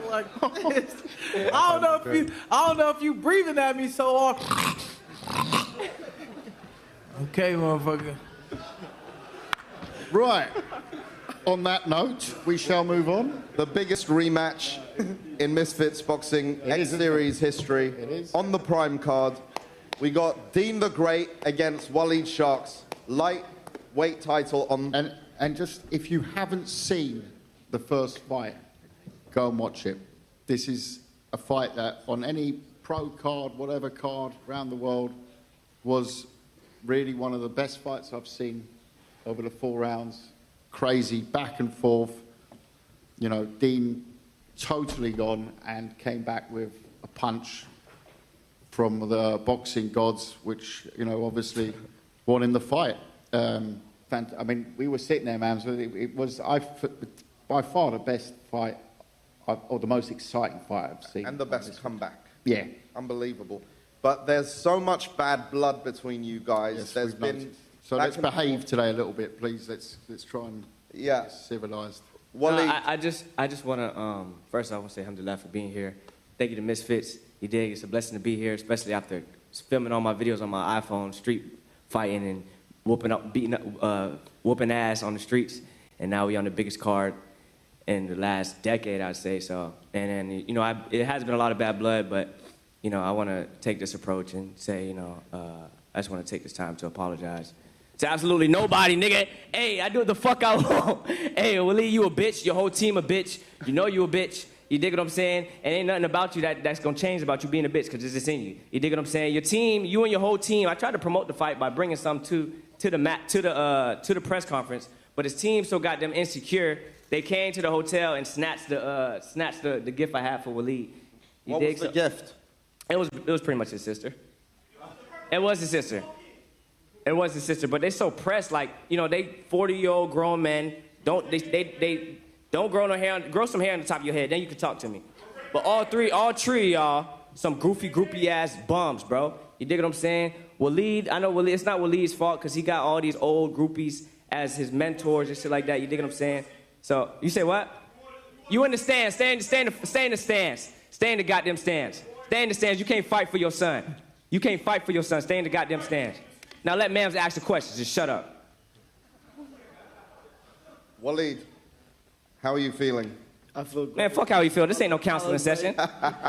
I don't know if you breathing at me so hard. Okay, motherfucker. Right. On that note, we shall move on. The biggest rematch in Misfits Boxing X Series history. It is. On the prime card, we got Deen the Great against Walid Sharks. Lightweight title on... And just, if you haven't seen the first fight, go and watch it. This is a fight that on any pro card, whatever card around the world, was really one of the best fights I've seen over the 4 rounds. Crazy, back and forth. Deen totally gone and came back with a punch from the boxing gods, which, obviously won in the fight. We were sitting there, man, so it was by far the best fight, or the most exciting fight I've seen. And the best comeback. Yeah. Unbelievable. But there's so much bad blood between you guys. Yes, there's we've been... noticed. So let's behave today a little bit, please. Let's try and get civilized. No, I just want to, first I want to say alhamdulillah for being here. Thank you to Misfits. You did. It's a blessing to be here, especially after filming all my videos on my iPhone, street fighting and whooping ass on the streets. And now we're on the biggest card in the last decade, I'd say. So, and it has been a lot of bad blood, but, I want to take this approach and say, I just want to take this time to apologize to absolutely nobody, nigga. Hey, I do what the fuck I want. Hey, Walid, you a bitch. Your whole team a bitch. You know you a bitch. You dig what I'm saying? And ain't nothing about you that's going to change about you being a bitch because it's just in you. You dig what I'm saying? Your team, you and your whole team, I tried to promote the fight by bringing some to the press conference, but his team so goddamn insecure, they came to the hotel and snatched the gift I had for Walid. What was the gift? It was pretty much his sister. It was his sister. It was his sister, but they so pressed, like, they 40-year-old grown men. They don't grow no hair, grow some hair on the top of your head, then you can talk to me. But all three of y'all, some groupie ass bums, bro. You dig what I'm saying? Walid, I know Walid, it's not Walid's fault because he got all these old groupies as his mentors and shit like that. You dig what I'm saying? So, you say what? You in the stands, stay in the stands. Stay in the goddamn stands. Stay in the stands, you can't fight for your son. You can't fight for your son, stay in the goddamn stands. Now let ma'ams ask the questions, just shut up. Walid, how are you feeling? I feel good. Man, fuck how you feel. This ain't no counseling session.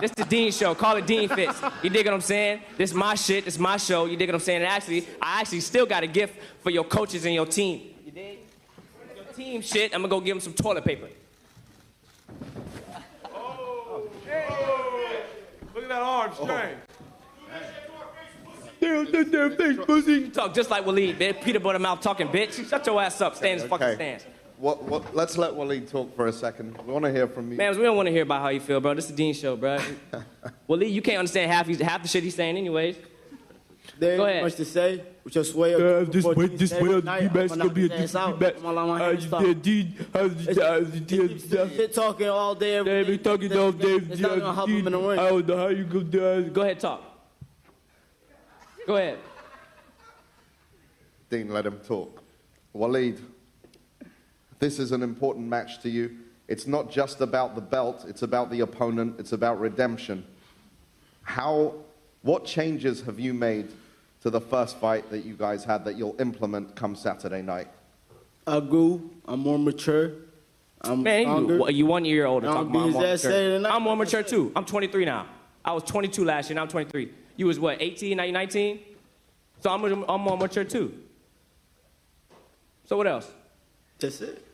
This the Deen show. Call it Deen Fits. You dig what I'm saying? This is my shit. This is my show. You dig what I'm saying? And I actually still got a gift for your coaches and your team. You dig? Your team shit, I'm gonna go give them some toilet paper. Look at that arm strength. Damn face, pussy. You talk just like Walid, man. Peanut butter mouth talking, bitch. Shut your ass up. Stay in this fucking stands. Let's let Walid talk for a second. We want to hear from you. Man, we don't want to hear about how you feel, bro. This is the Deen show, bro. Walid, you can't understand half the shit he's saying anyways. There ain't Go ahead. much to say. With your sway of this way, you best gonna be a talking all day, every day. Talking all day. It's not gonna help him in the ring. I don't know how you go down. Go ahead, talk. Go ahead. Deen, let him talk. Walid, this is an important match to you. It's not just about the belt, it's about the opponent, it's about redemption. What changes have you made to the first fight that you guys had that you'll implement come Saturday night? I grew, I'm more mature. You 1 year older. Talking about I'm more mature. Saturday night. I'm more mature too. I'm 23 now. I was 22 last year, now I'm 23. You was what, 18, now you're 19? So I'm more mature too. So what else? That's it.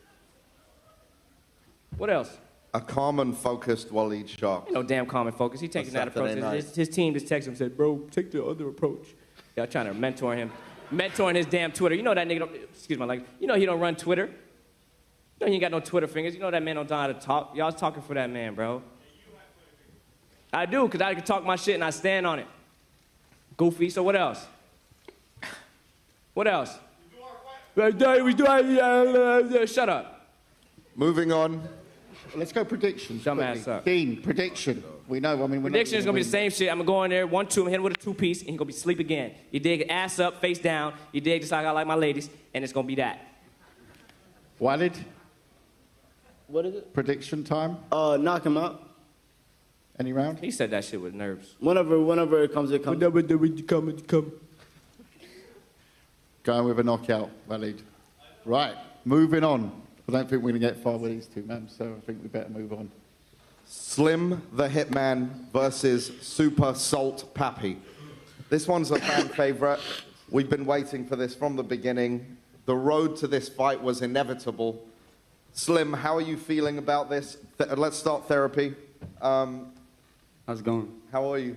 What else? A calm and focused Walid Shark. No damn calm and focus. He taking that approach. His team just texted him and said, bro, take the other approach. Y'all trying to mentor him. Mentoring his damn Twitter. You know that nigga don't, excuse my language. You know he don't run Twitter. You know he ain't got no Twitter fingers. You know that man don't know how to talk. Y'all's talking for that man, bro. I do, because I can talk my shit and I stand on it. Goofy, so what else? What else? Shut up. Moving on. Let's go predictions. Dumbass up. Deen, prediction. We know, I mean, we're Prediction is not going to be the same shit. I'm going to go in there, 1-2, hit him with a 2-piece, and he's going to be asleep again. You dig, ass up, face down. You dig, just like I like my ladies, and it's going to be that. Walid? What is it? Prediction time? Knock him out. Any round? He said that shit with nerves. Whenever it comes, it comes. Whenever it come. Going with a knockout, Walid. Right, moving on. I don't think we're going to get far with these two, man, so I think we better move on. Slim the Hitman versus Super Salt Papi. This one's a fan favorite. We've been waiting for this from the beginning. The road to this fight was inevitable. Slim, how are you feeling about this? Let's start therapy. How's it going? How are you?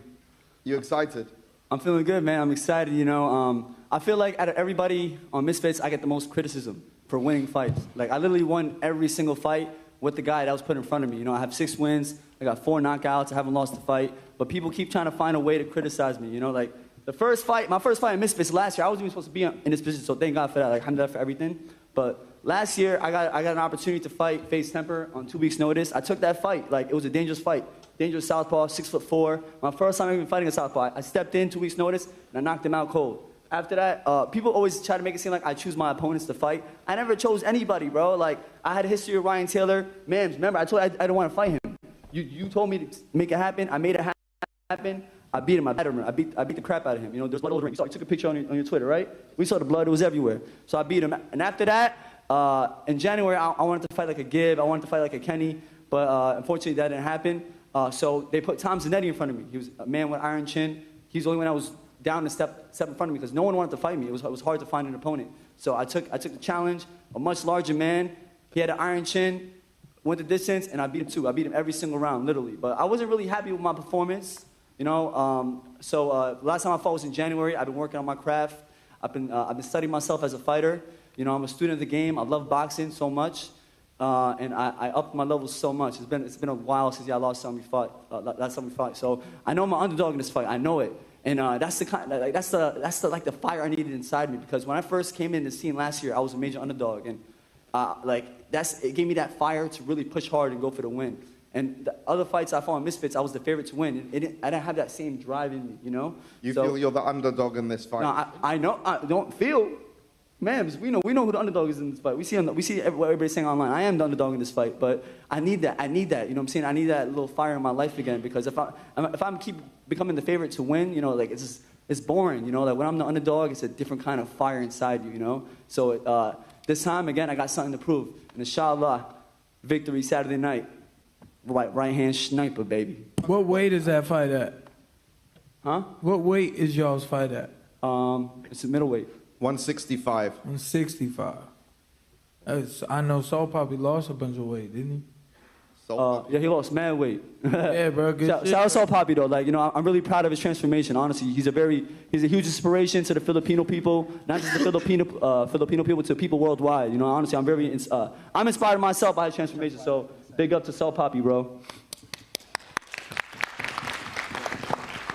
You excited? I'm feeling good, man. I'm excited, you know. I feel like out of everybody on Misfits, I get the most criticism for winning fights. Like, I literally won every single fight with the guy that was put in front of me. You know, I have 6 wins. I got 4 knockouts. I haven't lost a fight. But people keep trying to find a way to criticize me, you know? Like, my first fight in Misfits last year, I wasn't even supposed to be in this position, so thank God for that. Like, alhamdulillah for everything. But last year, I got an opportunity to fight Face Temper on 2 weeks' notice. I took that fight. Like, it was a dangerous fight. Dangerous southpaw, 6'4". My first time even fighting a southpaw. I stepped in 2 weeks' notice, and I knocked him out cold. After that, people always try to make it seem like I choose my opponents to fight. I never chose anybody, bro. Like, I had a history with Ryan Taylor. Man, remember, I told you I don't want to fight him. You told me to make it happen. I made it happen. I beat him. I beat the crap out of him. You know, there's blood all over him. You took a picture on your Twitter, right? We saw the blood. It was everywhere. So I beat him. And after that, in January, I wanted to fight like a Gibb. I wanted to fight like a Kenny. But unfortunately, that didn't happen. So they put Tom Zanetti in front of me. He was a man with iron chin. He's the only one that was down to step in front of me because no one wanted to fight me. It was hard to find an opponent. So I took the challenge, a much larger man. He had an iron chin, went the distance, and I beat him too. I beat him every single round, literally. But I wasn't really happy with my performance, you know. So last time I fought was in January. I've been working on my craft. I've been studying myself as a fighter. You know, I'm a student of the game. I love boxing so much. And I upped my levels so much. It's been a while since I lost time we fought. Last time we fought. So I know I'm an underdog in this fight. I know it. And that's the kind, like that's the fire I needed inside me, because when I first came in the scene last year, I was a major underdog, and it gave me that fire to really push hard and go for the win. And the other fights I fought in Misfits, I was the favorite to win. I didn't have that same drive in me, you know. You feel you're the underdog in this fight? No, I know. I don't feel. Man, we know who the underdog is in this fight. We see what everybody's saying online. I am the underdog in this fight, but I need that. You know what I'm saying? I need that little fire in my life again, because if I'm keep becoming the favorite to win, you know, like it's boring. You know, like when I'm the underdog, it's a different kind of fire inside you. You know. So this time again, I got something to prove, and inshallah, victory Saturday night. Right hand sniper, baby. What weight is that fight at? Huh? What weight is y'all's fight at? It's a middleweight. 165. 165. I know Soul Papi lost a bunch of weight, didn't he? Yeah, he lost mad weight. Yeah, bro. Good Shout out Soul Papi though. Like, you know, I'm really proud of his transformation. Honestly, he's a huge inspiration to the Filipino people, not just the Filipino people, to people worldwide. You know, honestly, I'm inspired myself by his transformation. So big up to Soul Papi, bro.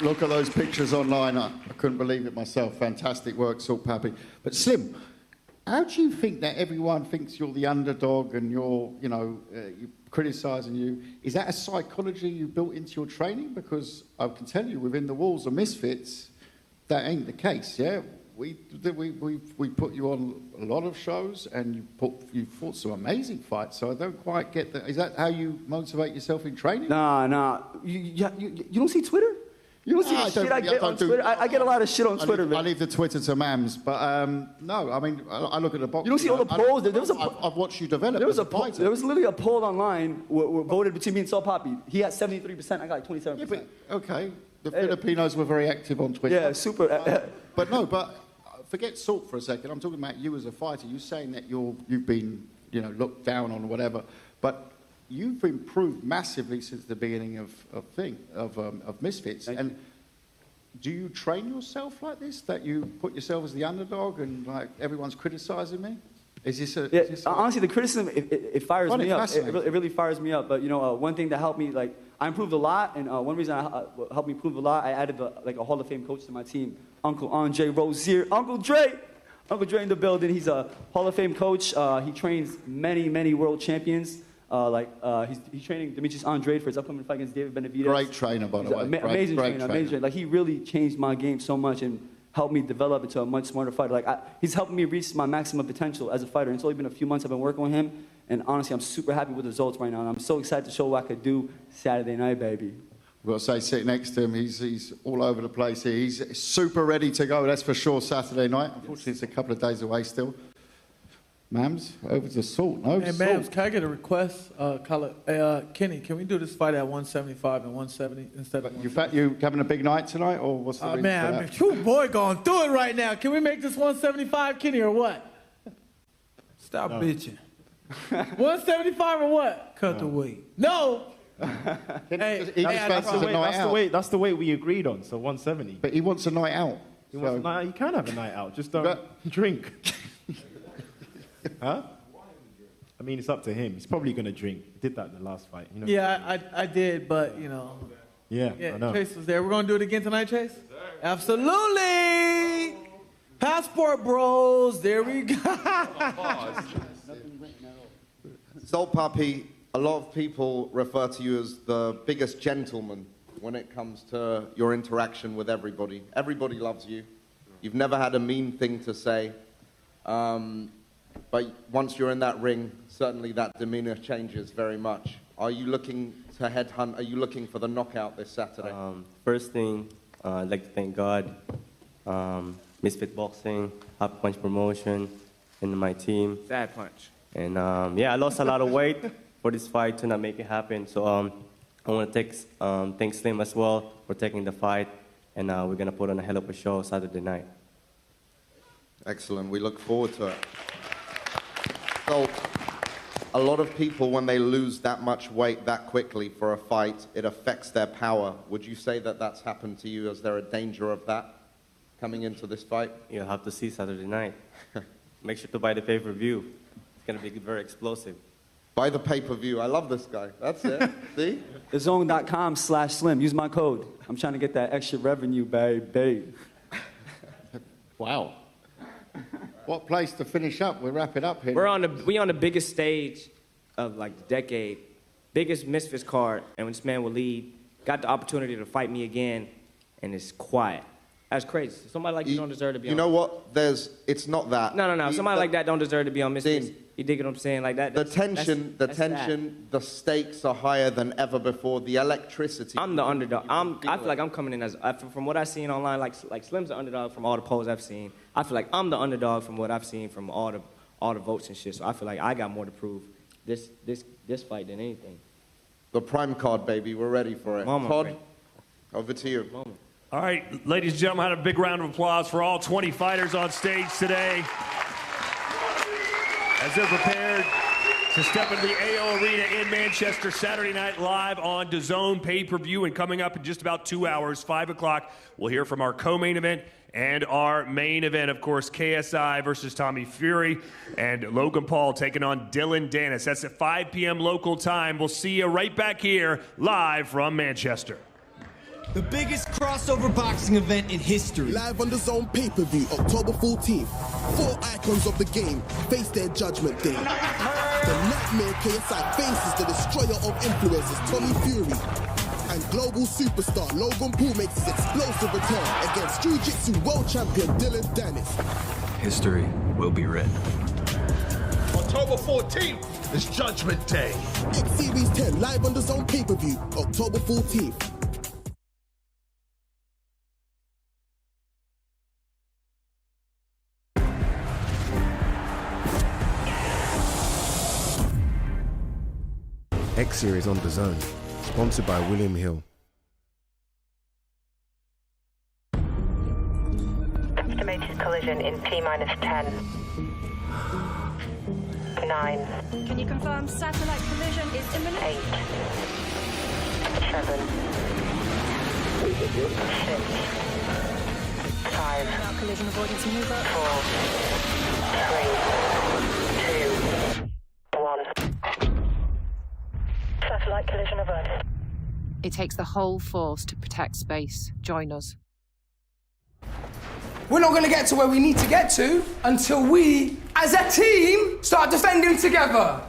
Look at those pictures online. I couldn't believe it myself. Fantastic work, Salt Papi. But Slim, how do you think that everyone thinks you're the underdog and you're criticising you? Is that a psychology you built into your training? Because I can tell you, within the walls of Misfits, that ain't the case. Yeah, we put you on a lot of shows, and you fought some amazing fights. So I don't quite get that. Is that how you motivate yourself in training? Nah. You don't see Twitter? You don't see the shit I get on Twitter? I get a lot of shit on Twitter, man. I leave the Twitter to Mams, but no, I mean, I look at the box. You don't see all the polls? I've watched you develop. There was literally a poll online where voted between me and Soul Papi. He had 73%, I got like 27%. Yeah, but, okay, the Filipinos were very active on Twitter. Yeah, super. But forget Salt for a second. I'm talking about you as a fighter. You're saying that you've been, looked down on or whatever, but you've improved massively since the beginning of Misfits. And do you train yourself like this? That you put yourself as the underdog and like everyone's criticizing me? Is this a? Yeah, is this a honestly, the criticism it fires Funny, me up. fascinating. It really fires me up. But you know, one thing that helped me, like, I improved a lot, and one reason helped me improve a lot, I added a Hall of Fame coach to my team, Uncle Andre Rozier, Uncle Dre in the building. He's a Hall of Fame coach. He trains many world champions. He's training Demetrius Andrade for his upcoming fight against David Benavidez. Great trainer, by the way. Amazing Great trainer. Like, he really changed my game so much and helped me develop into a much smarter fighter. Like, he's helped me reach my maximum potential as a fighter. And it's only been a few months I've been working with him. And honestly, I'm super happy with the results right now. And I'm so excited to show what I could do Saturday night, baby. I've got to say, sitting next to him, he's all over the place here. He's super ready to go, that's for sure, Saturday night. Unfortunately, it's a couple of days away still. Mams, over to Salt. No, Hey, Mams, can I get a request? Kenny, can we do this fight at 175 and 170 instead of 170? You having a big night tonight, or what's the reason man, for I that? mean, you boy going through it right now. Can we make this 175, Kenny, or what? Stop bitching. 175 or what? Cut the weight. No. That's the weight we agreed on. So 170. But he wants a night out. He can have a night out. Just don't drink. Huh? I mean, it's up to him. He's probably going to drink. He did that in the last fight. You know? Yeah, I did, but, you know. Yeah, I know. Chase was there. We're going to do it again tonight, Chase? Absolutely. Passport bros. There we go. Salt Papi, a lot of people refer to you as the biggest gentleman when it comes to your interaction with everybody. Everybody loves you. You've never had a mean thing to say. But once you're in that ring, certainly that demeanor changes very much. Are you looking to headhunt? Are you looking for the knockout this Saturday? First thing, I'd like to thank God, Misfit Boxing, Happy Punch Promotion, and my team. Sad Punch. And I lost a lot of weight for this fight to not make it happen. So I want to thank Slim as well for taking the fight. And we're going to put on a hell of a show Saturday night. Excellent. We look forward to it. So, a lot of people, when they lose that much weight that quickly for a fight, it affects their power. Would you say that that's happened to you? Is there a danger of that coming into this fight? You'll have to see Saturday night. Make sure to buy the pay-per-view. It's going to be very explosive. Buy the pay-per-view. I love this guy. That's it. See? TheZone.com/Slim. Use my code. I'm trying to get that extra revenue, baby. Wow. What place to finish up? We'll wrap it up here. We on the biggest stage of like the decade, biggest Misfits card, and when this man Walid got the opportunity to fight me again, and it's quiet. That's crazy. Somebody like you don't deserve to be on. You know what? It's not that. No. Somebody like that don't deserve to be on Misfits. Deen, You dig what I'm saying? Like that. The tension, the stakes are higher than ever before. The electricity. I'm the underdog. I feel like I'm coming in as, from what I've seen online, like Slim's the underdog from all the polls I've seen. I feel like I'm the underdog from what I've seen from all the votes and shit. So I feel like I got more to prove this fight than anything. The prime card, baby. We're ready for it. Mama, Todd, right. over to you. Mama. All right, ladies and gentlemen, have a big round of applause for all 20 fighters on stage today as they're prepared to step into the AO Arena in Manchester Saturday Night Live on DAZN pay-per-view. And coming up in just about 2 hours, 5 o'clock, we'll hear from our co-main event and our main event, of course, KSI versus Tommy Fury and Logan Paul taking on Dylan Dennis. That's at 5 p.m. local time. We'll see you right back here live from Manchester. The biggest crossover boxing event in history. Live on DAZN pay-per-view, October 14th. 4 icons of the game face their judgment day. The Nightmare KSI faces the destroyer of influences, Tommy Fury. And global superstar Logan Paul makes his explosive return against Jiu-Jitsu world champion Dylan Dennis. History will be written. October 14th is Judgment Day. X Series 10 live on DAZN pay-per-view, October 14th. X Series on DAZN, sponsored by William Hill. Estimated collision in T-minus 10. 9. Can you confirm satellite collision is imminent? 8. 7. 6. Now collision avoidance maneuver. 4, 3, 2, 1. Satellite collision averted. It takes the whole force to protect space. Join us. We're not going to get to where we need to get to until we, as a team, start defending together.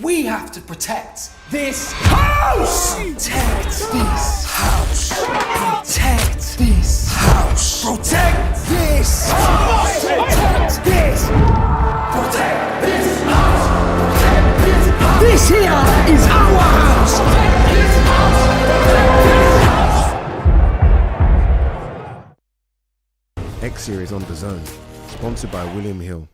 We have to protect this house! Protect this house! Protect this house! Protect this house! Protect this! Protect this house! Protect this house! This here is our house! Protect this house! Protect this house! X Series on DAZN, sponsored by William Hill.